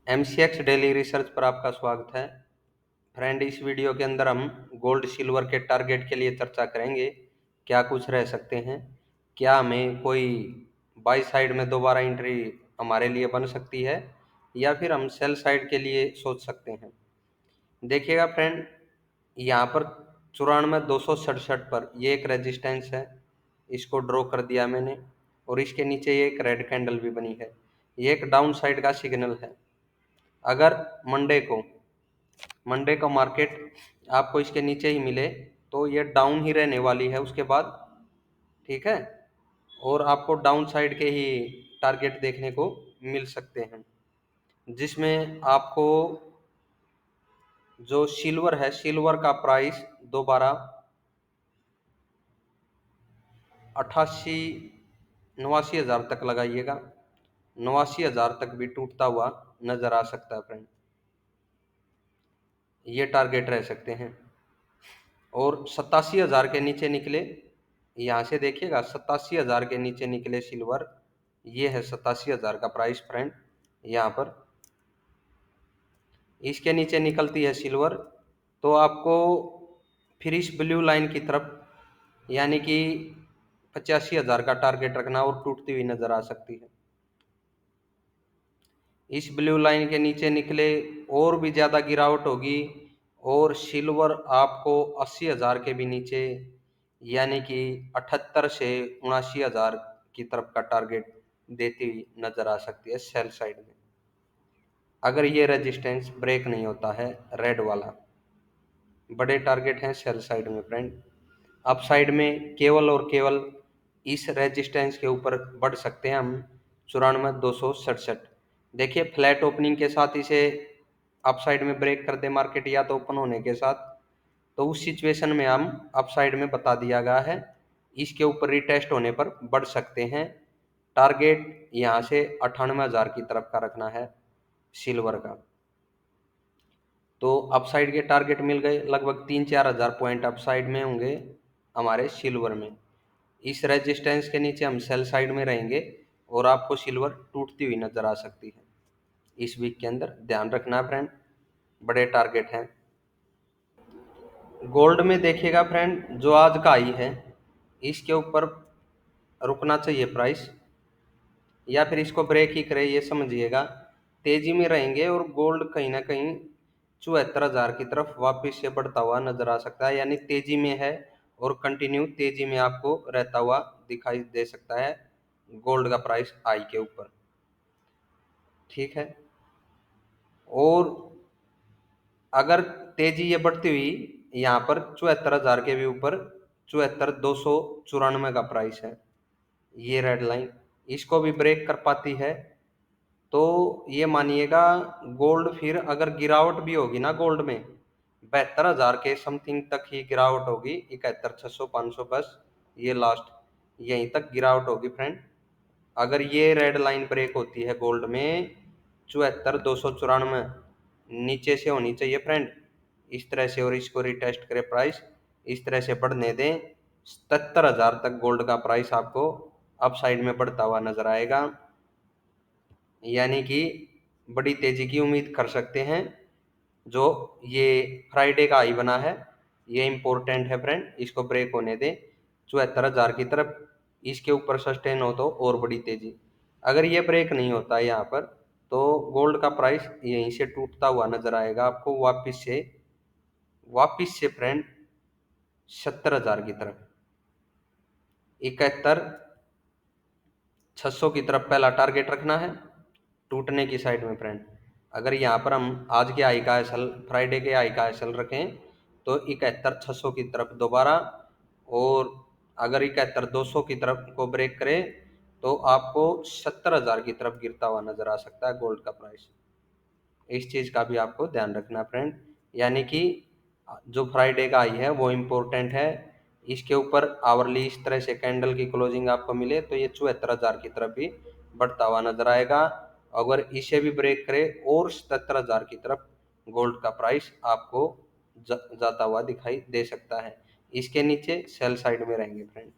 MCX daily research पर आपका स्वागत है। फ्रेंड, इस वीडियो के अंदर हम गोल्ड सिल्वर के टारगेट के लिए चर्चा करेंगे। क्या कुछ रह सकते हैं, क्या हमें कोई बाई साइड में दोबारा एंट्री हमारे लिए बन सकती है, या फिर हम सेल साइड के लिए सोच सकते हैं। देखिएगा फ्रेंड, यहाँ पर 94,267 पर ये एक रेजिस्टेंस है, इसको ड्रॉ कर दिया मैंने, और इसके नीचे ये एक रेड कैंडल भी बनी है। ये एक डाउन साइड का सिग्नल है। अगर मंडे का मार्केट आपको इसके नीचे ही मिले तो ये डाउन ही रहने वाली है उसके बाद, ठीक है। और आपको डाउन साइड के ही टारगेट देखने को मिल सकते हैं, जिसमें आपको जो सिल्वर है, सिल्वर का प्राइस दोबारा 88 89,000 तक लगाइएगा। 89,000 तक भी टूटता हुआ नजर आ सकता है फ्रेंड, ये टारगेट रह सकते हैं। और 87,000 के नीचे निकले, यहाँ से देखिएगा 87,000 के नीचे निकले सिल्वर, ये है 87,000 का प्राइस फ्रेंड। यहाँ पर इसके नीचे निकलती है सिल्वर तो आपको फिर इस ब्लू लाइन की तरफ यानी कि 85,000 का टारगेट रखना, और टूटती हुई नजर आ सकती है। इस ब्लू लाइन के नीचे निकले और भी ज़्यादा गिरावट होगी, और सिल्वर आपको 80,000 के भी नीचे यानी कि 78 से 79,000 की तरफ का टारगेट देती हुई नजर आ सकती है सेल साइड में, अगर ये रेजिस्टेंस ब्रेक नहीं होता है रेड वाला। बड़े टारगेट हैं सेल साइड में फ्रेंड। अप साइड में केवल और केवल इस रेजिस्टेंस के ऊपर बढ़ सकते हैं हम 94,267। देखिए, फ्लैट ओपनिंग के साथ इसे अप साइड में ब्रेक कर दे मार्केट, या तो ओपन होने के साथ, तो उस सिचुएशन में हम अप साइड में बता दिया गया है इसके ऊपर रिटेस्ट होने पर बढ़ सकते हैं। टारगेट यहाँ से 98,000 की तरफ का रखना है सिल्वर का। तो अपसाइड के टारगेट मिल गए, लगभग 3-4 हज़ार पॉइंट अपसाइड में होंगे हमारे सिल्वर में। इस रेजिस्टेंस के नीचे हम सेल साइड में रहेंगे और आपको सिल्वर टूटती हुई नजर आ सकती है इस वीक के अंदर। ध्यान रखना फ्रेंड, बड़े टारगेट हैं। गोल्ड में देखिएगा फ्रेंड, जो आज का हाई है इसके ऊपर रुकना चाहिए प्राइस, या फिर इसको ब्रेक ही करे, ये समझिएगा। तेजी में रहेंगे और गोल्ड कहीं ना कहीं 74,000 की तरफ वापस से बढ़ता हुआ नजर आ सकता है, यानी तेजी में है और कंटिन्यू तेजी में आपको रहता हुआ दिखाई दे सकता है गोल्ड का प्राइस आई के ऊपर, ठीक है। और अगर तेजी ये बढ़ती हुई यहाँ पर 74,000 के भी ऊपर 74,294 का प्राइस है, ये रेड लाइन इसको भी ब्रेक कर पाती है, तो ये मानिएगा गोल्ड फिर अगर गिरावट भी होगी ना गोल्ड में 72,000 के समथिंग तक ही गिरावट होगी। 71,600-500 बस ये लास्ट यहीं तक गिरावट होगी फ्रेंड। अगर ये रेड लाइन ब्रेक होती है गोल्ड में 74,294 नीचे से होनी चाहिए फ्रेंड, इस तरह से, और इसको रिटेस्ट करे प्राइस, इस तरह से बढ़ने दें 77,000 तक गोल्ड का प्राइस आपको अप साइड में बढ़ता हुआ नजर आएगा, यानी कि बड़ी तेजी की उम्मीद कर सकते हैं। जो ये फ्राइडे का हाई बना है ये इंपॉर्टेंट है फ्रेंड, इसको ब्रेक होने दें 74,000 की तरफ, इसके ऊपर सस्टेन हो तो और बड़ी तेजी। अगर ये ब्रेक नहीं होता है यहाँ पर तो गोल्ड का प्राइस यहीं से टूटता हुआ नजर आएगा आपको वापिस से फ्रेंड 70,000 की तरफ, 71,600 की तरफ पहला टारगेट रखना है टूटने की साइड में फ्रेंड। अगर यहाँ पर हम आज के आई का एसएल, फ्राइडे के आई का एसएल रखें तो 71,600 की तरफ दोबारा, और अगर 71,200 की तरफ को ब्रेक करे तो आपको 70,000 की तरफ गिरता हुआ नजर आ सकता है गोल्ड का प्राइस। इस चीज़ का भी आपको ध्यान रखना फ्रेंड, यानी कि जो फ्राइडे का आई है वो इम्पोर्टेंट है। इसके ऊपर आवरली इस तरह से कैंडल की क्लोजिंग आपको मिले तो ये 74,000 की तरफ भी बढ़ता हुआ नजर आएगा। अगर इसे भी ब्रेक करे और 77,000 की तरफ गोल्ड का प्राइस आपको जाता हुआ दिखाई दे सकता है। इसके नीचे सेल साइड में रहेंगे फ्रेंड।